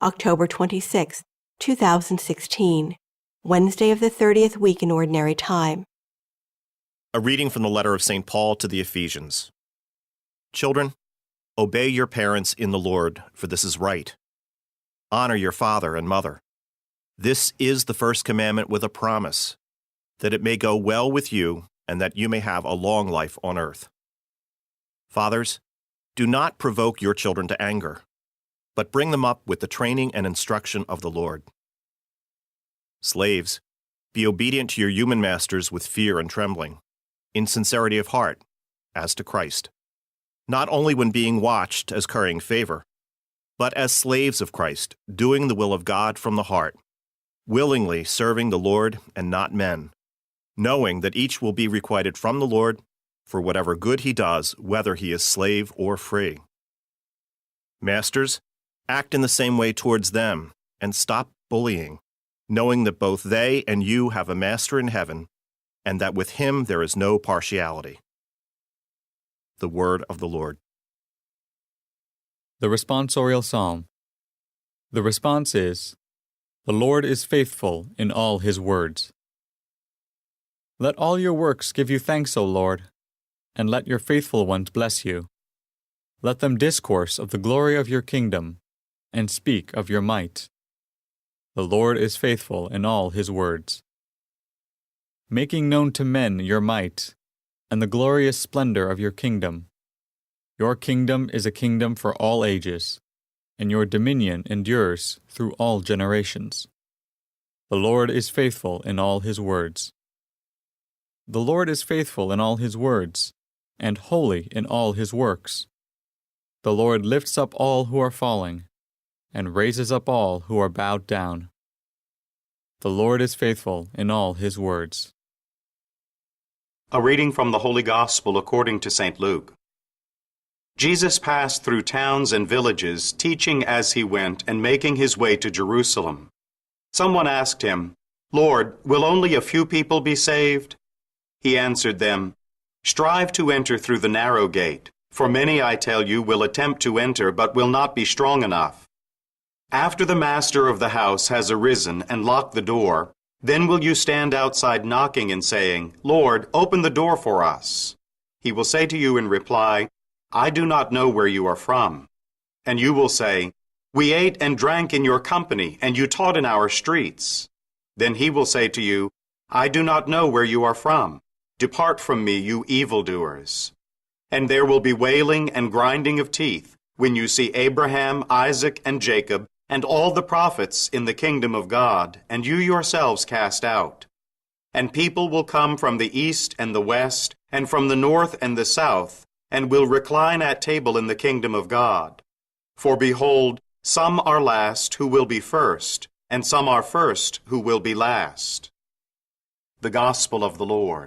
October 26, 2016, Wednesday of the 30th week in Ordinary Time. A reading from the letter of St. Paul to the Ephesians. Children, obey your parents in the Lord, for this is right. Honor your father and mother. This is the first commandment with a promise, that it may go well with you and that you may have a long life on earth. Fathers, do not provoke your children to anger, but bring them up with the training and instruction of the Lord. Slaves, be obedient to your human masters with fear and trembling, in sincerity of heart, as to Christ, not only when being watched as currying favor, but as slaves of Christ, doing the will of God from the heart, willingly serving the Lord and not men, knowing that each will be requited from the Lord for whatever good he does, whether he is slave or free. Masters, act in the same way towards them, and stop bullying, knowing that both they and you have a master in heaven, and that with him there is no partiality. The word of the Lord. The responsorial psalm. The response is, "The Lord is faithful in all his words." Let all your works give you thanks, O Lord, and let your faithful ones bless you. Let them discourse of the glory of your kingdom, and speak of your might. The Lord is faithful in all his words. Making known to men your might, and the glorious splendor of your kingdom. Your kingdom is a kingdom for all ages, and your dominion endures through all generations. The Lord is faithful in all his words. The Lord is faithful in all his words, and holy in all his works. The Lord lifts up all who are falling, and raises up all who are bowed down. The Lord is faithful in all his words. A reading from the Holy Gospel according to St. Luke. Jesus passed through towns and villages, teaching as he went and making his way to Jerusalem. Someone asked him, "Lord, will only a few people be saved?" He answered them, "Strive to enter through the narrow gate, for many, I tell you, will attempt to enter but will not be strong enough. After the master of the house has arisen and locked the door, then will you stand outside knocking and saying, 'Lord, open the door for us.' He will say to you in reply, 'I do not know where you are from.' And you will say, 'We ate and drank in your company, and you taught in our streets.' Then he will say to you, 'I do not know where you are from. Depart from me, you evildoers.' And there will be wailing and grinding of teeth when you see Abraham, Isaac, and Jacob, and all the prophets in the kingdom of God, and you yourselves cast out. And people will come from the east and the west, and from the north and the south, and will recline at table in the kingdom of God. For behold, some are last who will be first, and some are first who will be last." The Gospel of the Lord.